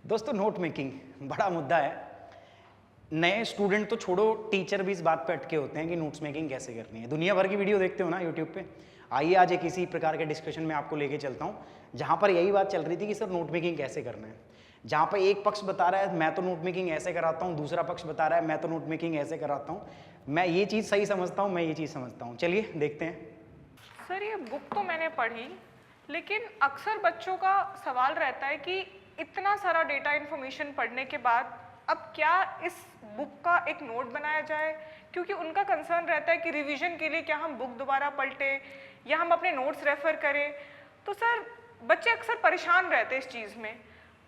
दोस्तों note making बड़ा मुद्दा है। नए स्टूडेंट तो छोड़ो, टीचर भी इस बात पे अटके होते हैं कि नोट्स मेकिंग कैसे करनी है। दुनिया भर की वीडियो देखते हो ना यूट्यूब पे। आइए आज एक इसी प्रकार के डिस्कशन में आपको लेके चलता हूँ जहाँ पर यही बात चल रही थी कि सर नोट मेकिंग कैसे करना है। जहाँ पर एक पक्ष बता रहा है मैं तो नोट मेकिंग ऐसे कराता हूँ, दूसरा पक्ष बता रहा है मैं तो नोट मेकिंग ऐसे कराता हूँ। मैं ये चीज़ सही समझता हूँ, मैं ये चीज़ समझता हूँ। चलिए देखते हैं। सर ये बुक तो मैंने पढ़ी, लेकिन अक्सर बच्चों का सवाल रहता है कि इतना सारा डेटा इन्फॉर्मेशन पढ़ने के बाद अब क्या इस बुक का एक नोट बनाया जाए, क्योंकि उनका कंसर्न रहता है कि रिवीजन के लिए क्या हम बुक दोबारा पलटें या हम अपने नोट्स रेफर करें। तो सर बच्चे अक्सर परेशान रहते हैं इस चीज़ में।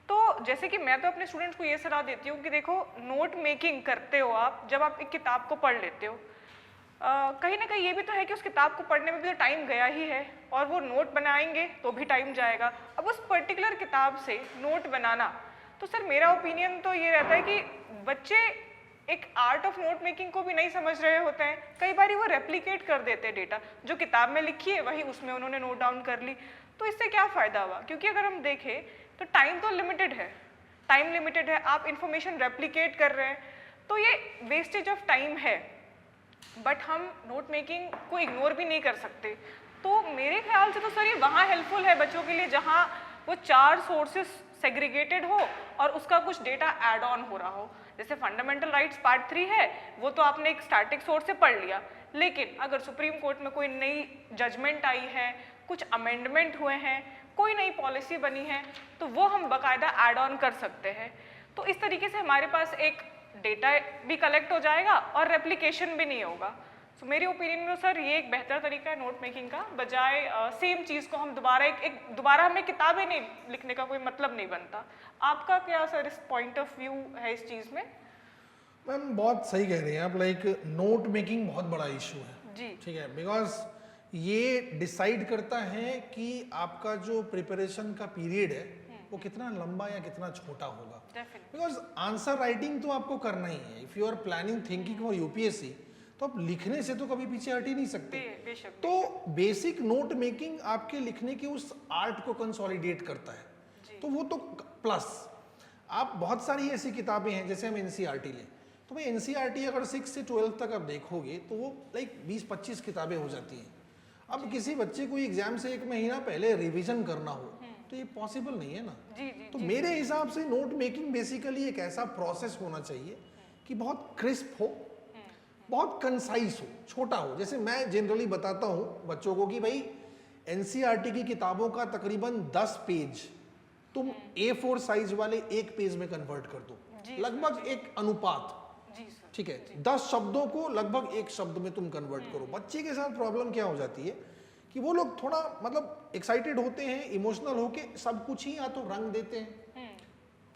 तो जैसे कि मैं तो अपने स्टूडेंट्स को ये सलाह देती हूँ कि देखो, नोट मेकिंग करते हो आप जब आप एक किताब को पढ़ लेते हो, कहीं ना कहीं ये भी तो है कि उस किताब को पढ़ने में भी तो टाइम गया ही है, और वो नोट बनाएंगे तो भी टाइम जाएगा। अब उस पर्टिकुलर किताब से नोट बनाना, तो सर मेरा ओपिनियन तो ये रहता है कि बच्चे एक आर्ट ऑफ नोट मेकिंग को भी नहीं समझ रहे होते हैं। कई बार वो रेप्लिकेट कर देते हैं डेटा, जो किताब में लिखी है वही उसमें उन्होंने नोट डाउन कर ली। तो इससे क्या फ़ायदा हुआ? क्योंकि अगर हम देखें तो टाइम तो लिमिटेड है, टाइम लिमिटेड है, आप इंफॉर्मेशन रेप्लिकेट कर रहे हैं, तो ये वेस्टेज ऑफ टाइम है। बट हम नोट मेकिंग को इग्नोर भी नहीं कर सकते। तो मेरे ख्याल से तो सर ये वहाँ हेल्पफुल है बच्चों के लिए जहाँ वो 4 सोर्सेस सेग्रीगेटेड हो और उसका कुछ डेटा ऐड ऑन हो रहा हो। जैसे फंडामेंटल राइट्स पार्ट 3 है, वो तो आपने एक स्टैटिक सोर्स से पढ़ लिया, लेकिन अगर सुप्रीम कोर्ट में कोई नई जजमेंट आई है, कुछ अमेंडमेंट हुए हैं, कोई नई पॉलिसी बनी है, तो वो हम बाकायदा ऐड ऑन कर सकते हैं। तो इस तरीके से हमारे पास एक डेटा भी कलेक्ट हो जाएगा और रेप्लिकेशन भी नहीं होगा। सो मेरे ओपिनियन में सर ये एक बेहतर तरीका है नोट मेकिंग का, बजाय सेम चीज़ को हम दोबारा हमें किताबें नहीं लिखने का कोई मतलब नहीं बनता। आपका क्या सर इस पॉइंट ऑफ व्यू है इस चीज़ में? मैम बहुत सही कह रही हैं आप। लाइक नोट मेकिंग बहुत बड़ा इशू है जी, ठीक है, बिकॉज ये डिसाइड करता है कि आपका जो प्रिपरेशन का पीरियड है वो कितना लंबा या कितना छोटा होगा। बिकॉज आंसर राइटिंग तो आपको करना ही है। If you are planning thinking for UPSC, तो आप लिखने से तो कभी पीछे हट ही नहीं सकते। बेशक। तो बेसिक नोट मेकिंग आपके लिखने के उस आर्ट को कंसोलिडेट करता है। तो वो तो प्लस आप बहुत सारी ऐसी किताबें हैं, जैसे हम एनसीईआरटी लें, तो भाई एनसीईआरटी अगर 6 से 12 तक आप देखोगे तो वो लाइक 20-25 किताबें हो जाती हैं। अब किसी बच्चे को एग्जाम से 1 महीना पहले रिवीजन करना हो तो ये पॉसिबल नहीं है ना। तो मेरे हिसाब से नोट मेकिंग बेसिकली एक ऐसा प्रोसेस होना चाहिए कि बहुत क्रिस्प हो, बहुत कंसाइज हो, छोटा हो। जैसे मैं जनरली बताता हूँ बच्चों को कि भाई एनसीईआरटी की किताबों का तकरीबन 10 पेज तुम A4 साइज वाले 1 पेज में कन्वर्ट कर दो, लगभग एक अनुपात, ठीक है। 10 शब्दों को लगभग 1 शब्द में तुम कन्वर्ट करो। बच्चे के साथ प्रॉब्लम क्या हो जाती है कि वो लोग थोड़ा मतलब एक्साइटेड होते हैं, इमोशनल होके सब कुछ ही या तो रंग देते हैं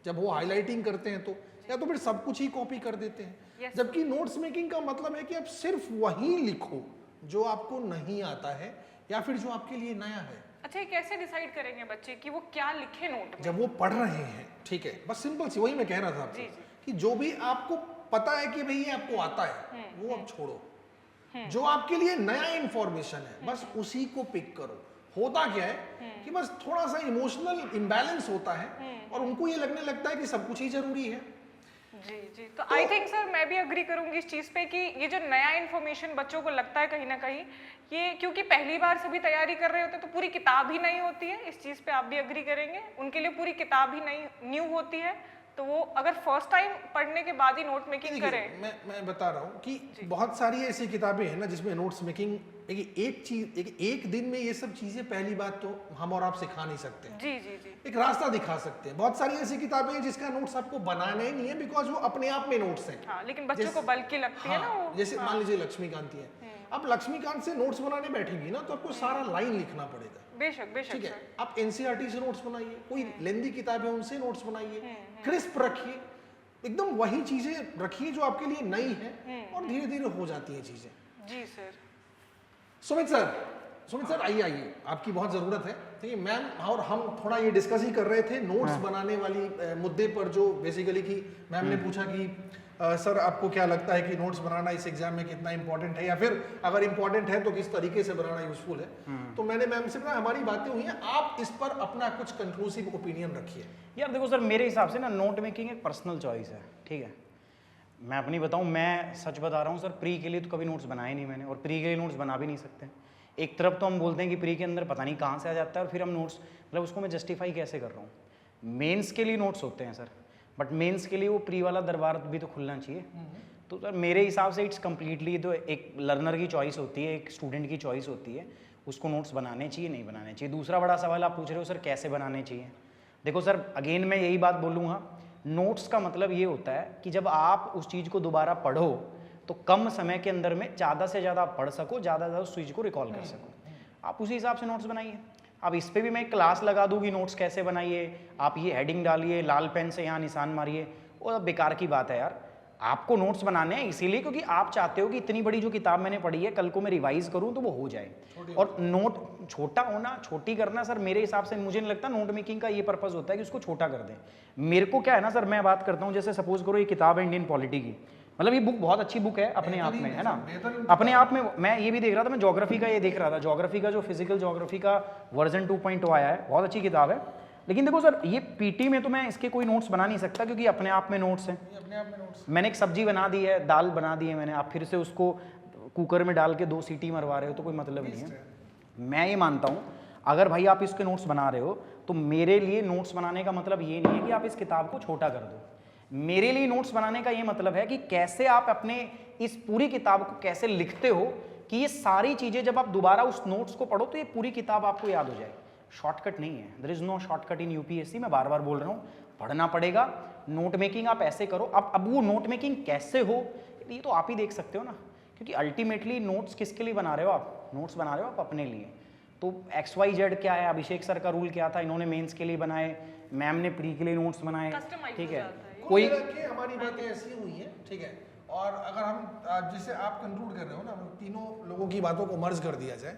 जब वो हाईलाइटिंग करते हैं, तो या तो फिर सब कुछ ही कॉपी कर देते हैं। जबकि नोट्स मेकिंग का मतलब है कि आप सिर्फ वही लिखो जो आपको नहीं आता है या फिर जो आपके लिए नया है। अच्छा, ये कैसे डिसाइड करेंगे बच्चे कि वो क्या लिखे नोट में? जब वो पढ़ रहे हैं, ठीक है, बस सिंपल सी वही मैं कह रहा था आपको कि जो भी आपको पता है कि भाई ये आपको आता है वो अब छोड़ो। जो आपके लिए नया इंफॉर्मेशन है बस उसी को पिक करो। होता क्या है कि बस थोड़ा सा इमोशनल इम्बैलेंस होता है और उनको ये लगने लगता है कि सब कुछ ही जरूरी है। जी। तो आई थिंक सर मैं भी अग्री करूंगी इस चीज़ पे कि ये जो नया इन्फॉर्मेशन बच्चों को लगता है कहीं ना कहीं, ये क्योंकि पहली बार सभी तैयारी कर रहे होते हैं तो पूरी किताब ही नई होती है। इस चीज़ पे आप भी अग्री करेंगे, उनके लिए पूरी किताब ही नई न्यू होती है। तो वो अगर फर्स्ट टाइम पढ़ने के बाद ही नोट मेकिंग करें। मैं बता रहा हूँ कि बहुत सारी ऐसी किताबें हैं ना जिसमें नोट्स मेकिंग एक दिन में ये सब चीजें पहली बात तो हम और आप सिखा नहीं सकते। जी। एक रास्ता दिखा सकते हैं। बहुत सारी ऐसी किताबें हैं जिसका नोट्स आपको बनाना ही नहीं है, बिकॉज वो अपने आप में नोट्स हैं। हाँ, लेकिन बच्चों को बल्कि लगती है ना वो। जैसे मान लीजिए लक्ष्मीकांत है, अब लक्ष्मीकांत से नोट्स बनाने बैठेंगी ना तो आपको सारा लाइन लिखना पड़ेगा। बेशक ठीक है। आप एनसीईआरटी से नोट्स बनाइए, कोई लेंदी किताब है उनसे नोट्स बनाइए, क्रिस्प रखिए, एकदम वही चीजें रखिए जो आपके लिए नई है और धीरे धीरे हो जाती है चीजें। जी sir. Sumit sir, Sumit sir आइए आइए, आपकी बहुत ज़रूरत है। ठीक है मैम, और हम थोड़ा ये डिस्कस ही कर रहे थे नोट्स बनाने वाली मुद्दे पर, जो बेसिकली कि मैम ने पूछा कि सर आपको क्या लगता है कि नोट्स बनाना इस एग्जाम में कितना इंपॉर्टेंट है, या फिर अगर इंपॉर्टेंट है तो किस तरीके से बनाना यूजफुल है। तो मैंने मैम से कहा हमारी बातें हुई हैं, आप इस पर अपना कुछ कंक्लूसिव ओपिनियन रखिए। यार देखो सर, मेरे हिसाब से ना नोट मेकिंग एक पर्सनल चॉइस है, ठीक है। मैं अपनी बताऊं, मैं सच बता रहा हूं सर, प्री के लिए तो कभी नोट्स बनाए नहीं मैंने, और प्री के लिए नोट्स बना भी नहीं सकते। एक तरफ तो हम बोलते हैं कि प्री के अंदर पता नहीं कहाँ से आ जाता है, और फिर हम नोट्स, मतलब उसको मैं जस्टिफाई कैसे कर रहा हूँ। मेंस के लिए नोट्स होते हैं सर, बट मेंस के लिए वो प्री वाला दरबार भी तो खुलना चाहिए। तो सर मेरे हिसाब से इट्स कम्प्लीटली तो एक लर्नर की चॉइस होती है, एक स्टूडेंट की चॉइस होती है, उसको नोट्स बनाने चाहिए नहीं बनाने चाहिए। दूसरा बड़ा सवाल आप पूछ रहे हो सर कैसे बनाने चाहिए। देखो सर, अगेन मैं यही बात बोलूँगा, नोट्स का मतलब ये होता है कि जब आप उस चीज़ को दोबारा पढ़ो तो कम समय के अंदर में ज़्यादा से ज़्यादा पढ़ सको, ज़्यादा से ज़्यादा उस चीज़ को रिकॉल कर सको। आप उसी हिसाब से नोट्स बनाइए। अब इस पे भी मैं क्लास लगा दूँ कि नोट्स कैसे बनाइए, आप ये हेडिंग डालिए, लाल पेन से यहाँ निशान मारिए, वो बेकार की बात है यार। आपको नोट्स बनाने हैं इसीलिए क्योंकि आप चाहते हो कि इतनी बड़ी जो किताब मैंने पढ़ी है कल को मैं रिवाइज करूं तो वो हो जाए। और नोट छोटा होना, छोटी करना सर मेरे हिसाब से मुझे नहीं लगता नोट मेकिंग का ये पर्पस होता है कि उसको छोटा कर दें। मेरे को क्या है ना सर, मैं बात करता हूँ जैसे सपोज करो ये किताब है इंडियन पॉलिटी की, मतलब ये बुक बहुत अच्छी बुक है अपने आप में, है ना, अपने आप में। मैं ये भी देख रहा था, मैं ज्योग्राफी का ये देख रहा था, ज्योग्राफी का जो फिजिकल ज्योग्राफी का वर्जन 2.0 आया है, बहुत अच्छी किताब है। लेकिन देखो सर, ये पीटी में तो मैं इसके कोई नोट्स बना नहीं सकता क्योंकि अपने आप में नोट्स हैं। अपने आप में नोट्स, मैंने एक सब्जी बना दी है, दाल बना दी है मैंने, आप फिर से उसको कुकर में डाल के 2 सीटी मरवा रहे हो तो कोई मतलब नहीं है। मैं ये मानता हूँ अगर भाई आप इसके नोट्स बना रहे हो तो मेरे लिए नोट्स बनाने का मतलब ये नहीं है कि आप इस किताब को छोटा कर दो। मेरे लिए नोट्स बनाने का ये मतलब है कि कैसे आप अपने इस पूरी किताब को कैसे लिखते हो कि ये सारी चीज़ें जब आप दोबारा उस नोट्स को पढ़ो तो ये पूरी किताब आपको याद हो जाए। शॉर्टकट नहीं है, there is no shortcut in UPSC. मैं बार बार बोल रहा हूँ, पढ़ना पड़ेगा। नोट मेकिंग आप ऐसे करो। अब वो नोट मेकिंग कैसे हो ये तो आप ही देख सकते हो ना, क्योंकि अल्टीमेटली नोट्स किसके लिए बना रहे हो आप? नोट्स बना रहे हो आप अपने लिए। तो XYZ क्या है, अभिषेक सर का रूल क्या था, इन्होंने मेंस के लिए बनाए, मैम ने प्री के लिए नोट्स बनाए, ठीक है। कोई हमारी बातें ऐसी हुई हैं, ठीक है। और अगर हम जैसे आप कंक्लूड कर रहे हो ना, तीनों लोगों की बातों को मर्ज कर दिया जाए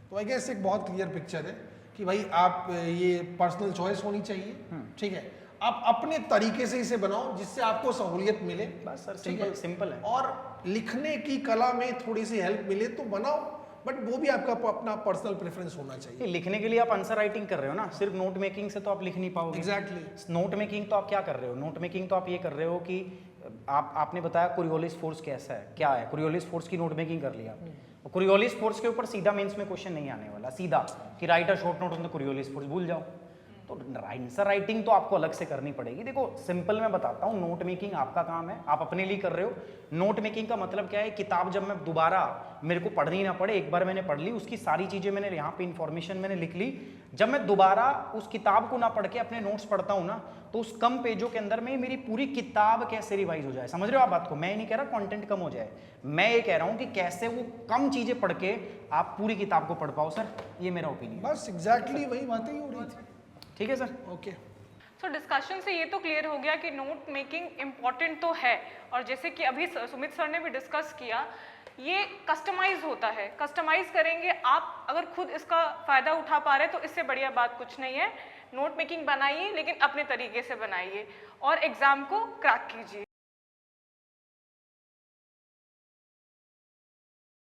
तो आई गेस एक बहुत क्लियर पिक्चर है कि भाई आप ये पर्सनल चॉइस होनी चाहिए, ठीक है। आप अपने तरीके से इसे बनाओ जिससे आपको सहूलियत मिले, बस सर, सिंपल है। और लिखने की कला में थोड़ी सी हेल्प मिले तो बनाओ, बट वो भी आपका अपना पर्सनल प्रेफरेंस होना चाहिए। लिखने के लिए आप आंसर राइटिंग कर रहे हो ना, सिर्फ नोट मेकिंग से तो आप लिख नहीं पाओगे। एग्जैक्टली। नोट मेकिंग तो आप क्या कर रहे हो? नोट मेकिंग तो आप ये कर रहे हो कि आपने बताया कोरियोलिस फोर्स कैसा है, क्या है, कोरियोलिस फोर्स की नोट मेकिंग कर लिया। कोरियोलिस फोर्स के ऊपर सीधा मेंस में क्वेश्चन नहीं आने वाला, सीधा कि right a short note on the Coriolis force, भूल जाओ। तो आंसर राइटिंग तो आपको अलग से करनी पड़ेगी। देखो सिंपल मैं बताता हूँ, नोट मेकिंग आपका काम है, आप अपने लिए कर रहे हो। नोट मेकिंग का मतलब क्या है, किताब जब मैं दोबारा मेरे को पढ़नी ना पड़े, एक बार मैंने पढ़ ली, उसकी सारी चीज़ें मैंने यहाँ पे इन्फॉर्मेशन मैंने लिख ली, जब मैं दोबारा उस किताब को ना पढ़ के अपने नोट्स पढ़ता हूँ ना, तो उस कम पेजों के अंदर में मेरी पूरी किताब कैसे रिवाइज हो जाए। समझ रहे हो आप बात को? मैं ये नहीं कह रहा कंटेंट कम हो जाए, मैं ये कह रहा हूँ कि कैसे वो कम चीज़ें पढ़ के आप पूरी किताब को पढ़ पाओ। सर ये मेरा ओपिनियन। बस एग्जैक्टली वही बातें ही हो रही थी। ठीक है सर, ओके। तो डिस्कशन से ये तो क्लियर हो गया कि नोट मेकिंग इम्पॉर्टेंट तो है, और जैसे कि अभी सुमित सर ने भी डिस्कस किया, ये कस्टमाइज होता है, कस्टमाइज करेंगे आप। अगर खुद इसका फ़ायदा उठा पा रहे तो इससे बढ़िया बात कुछ नहीं है। नोट मेकिंग बनाइए लेकिन अपने तरीके से बनाइए और एग्ज़ाम को क्रैक कीजिए।